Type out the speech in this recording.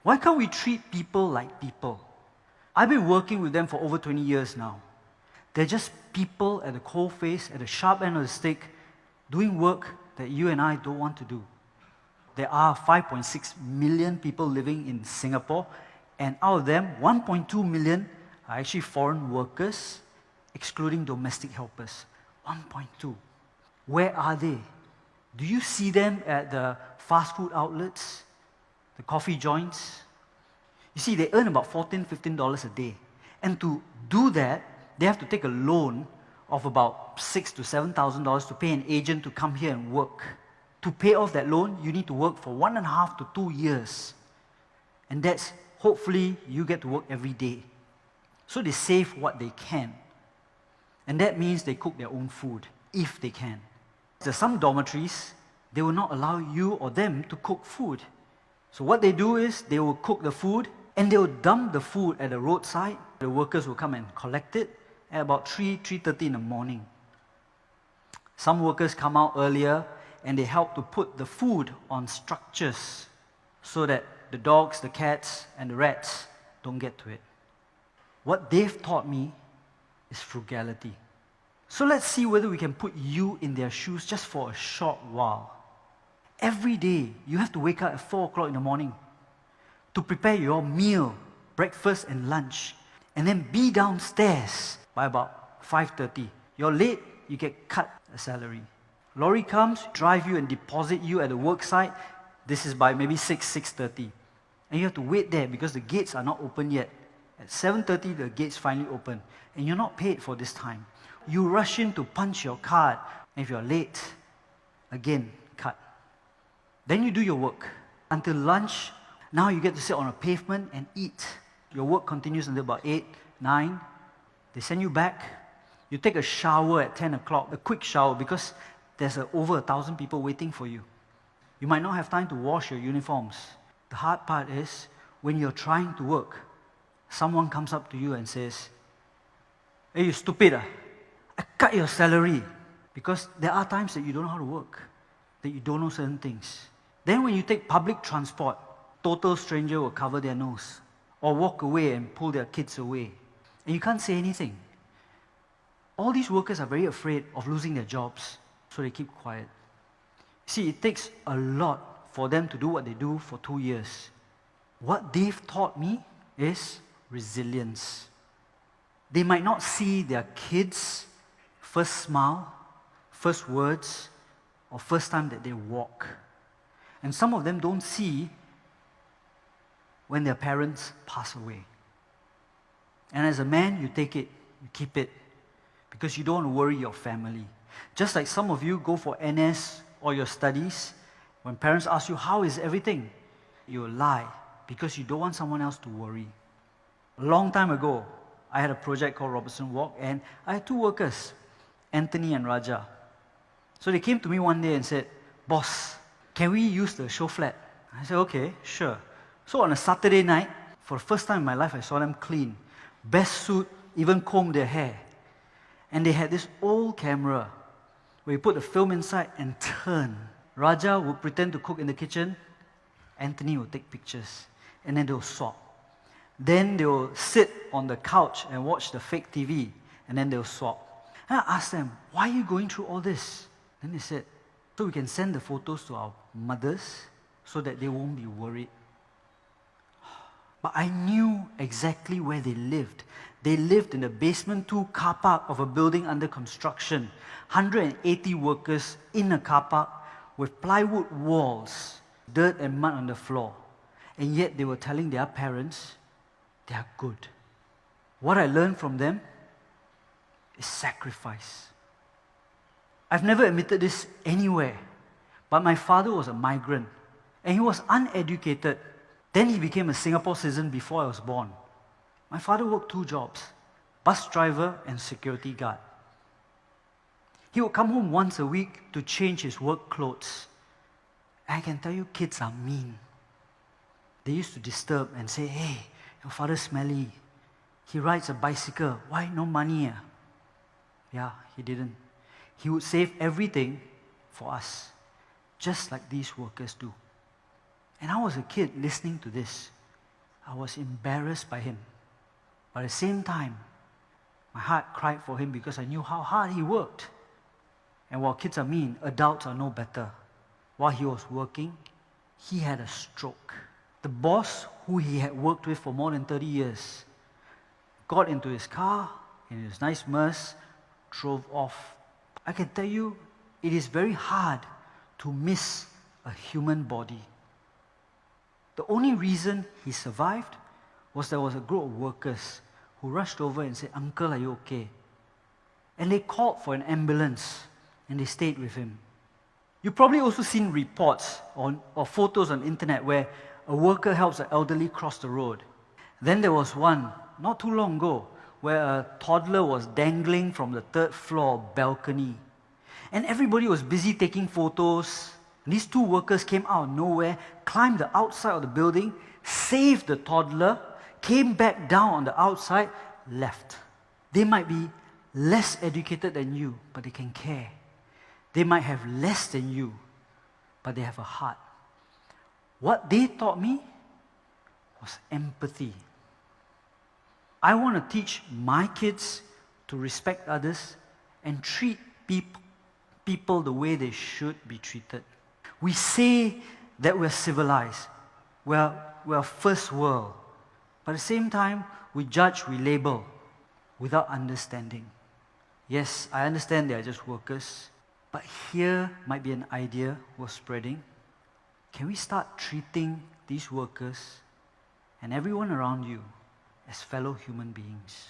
Why can't we treat people like people? I've been working with them for over 20 years now. They're just people at the coalface, at the sharp end of the stick, doing work that you and I don't want to do. There are 5.6 million people living in Singapore, and out of them, 1.2 million are actually foreign workers, excluding domestic helpers. 1.2. Where are they? Do you see them at the fast food outlets, the coffee joints? You see, they earn about $14, $15 a day. And to do that, they have to take a loan of about $6,000 to $7,000 to pay an agent to come here and work. To pay off that loan, you need to work for 1.5 to 2 years. And that's, hopefully, you get to work every day. So they save what they can. And that means they cook their own food, if they can. There's some dormitories, they will not allow you or them to cook food. So what they do is, they will cook the food, and they will dump the food at the roadside. The workers will come and collect it at about 3:30 in the morning. Some workers come out earlier, and they help to put the food on structures so that the dogs, the cats, and the rats don't get to it. What they've taught me is frugality. So let's see whether we can put you in their shoes just for a short while. Every day, you have to wake up at 4 o'clock in the morning to prepare your meal, breakfast and lunch, and then be downstairs by about 5:30. You're late, you get cut a salary. Lorry comes, drive you and deposit you at the work site. This is by maybe 6:30. And you have to wait there because the gates are not open yet. At 7:30, the gates finally open. And you're not paid for this time. You rush in to punch your card. And if you're late, again, cut. Then you do your work until lunch. Now you get to sit on a pavement and eat. Your work continues until about 8, 9. They send you back. You take a shower at 10 o'clock, a quick shower, because there's over 1,000 people waiting for you. You might not have time to wash your uniforms. The hard part is, when you're trying to work, someone comes up to you and says, "Hey, you stupid, I cut your salary." Because there are times that you don't know how to work, that you don't know certain things. Then when you take public transport, total stranger will cover their nose or walk away and pull their kids away. And you can't say anything. All these workers are very afraid of losing their jobs, so they keep quiet. See, it takes a lot for them to do what they do for 2 years. What they've taught me is resilience. They might not see their kids' first smile, first words, or first time that they walk. And some of them don't see when their parents pass away. And as a man, you take it, you keep it, because you don't want to worry your family. Just like some of you go for NS or your studies, when parents ask you, "How is everything?" you will lie, because you don't want someone else to worry. A long time ago, I had a project called Robertson Walk, and I had 2 workers, Anthony and Raja. So they came to me one day and said, "Boss, can we use the show flat?" I said, "Okay, sure." So on a Saturday night, for the first time in my life, I saw them clean. Best suit, even comb their hair. And they had this old camera where you put the film inside and turn. Raja would pretend to cook in the kitchen. Anthony would take pictures. And then they'll swap. Then they'll sit on the couch and watch the fake TV. And then they'll swap. And I asked them, "Why are you going through all this?" Then they said, "So we can send the photos to our mothers so that they won't be worried." But I knew exactly where they lived. They lived in the basement 2 car park of a building under construction. 180 workers in a car park with plywood walls, dirt and mud on the floor. And yet they were telling their parents they are good. What I learned from them is sacrifice. I've never admitted this anywhere, but my father was a migrant and he was uneducated. Then he became a Singapore citizen before I was born. My father worked 2 jobs, bus driver and security guard. He would come home once a week to change his work clothes. I can tell you, kids are mean. They used to disturb and say, "Hey, your father's smelly. He rides a bicycle. Why no money?" Yeah, he didn't. He would save everything for us, just like these workers do. And I was a kid listening to this. I was embarrassed by him. But at the same time, my heart cried for him because I knew how hard he worked. And while kids are mean, adults are no better. While he was working, he had a stroke. The boss, who he had worked with for more than 30 years, got into his car, in his nice Merc, drove off. I can tell you, it is very hard to miss a human body. The only reason he survived was there was a group of workers who rushed over and said, "Uncle, are you okay?" And they called for an ambulance, and they stayed with him. You've probably also seen reports or photos on the internet where a worker helps an elderly cross the road. Then there was one, not too long ago, where a toddler was dangling from the 3rd floor balcony. And everybody was busy taking photos. And these 2 workers came out of nowhere, climbed the outside of the building, saved the toddler, came back down on the outside, left. They might be less educated than you, but they can care. They might have less than you, but they have a heart. What they taught me was empathy. I want to teach my kids to respect others and treat people the way they should be treated. We say that we're civilized, we're first world, but at the same time, we judge, we label, without understanding. Yes, I understand they are just workers, but here might be an idea worth spreading. Can we start treating these workers and everyone around you as fellow human beings?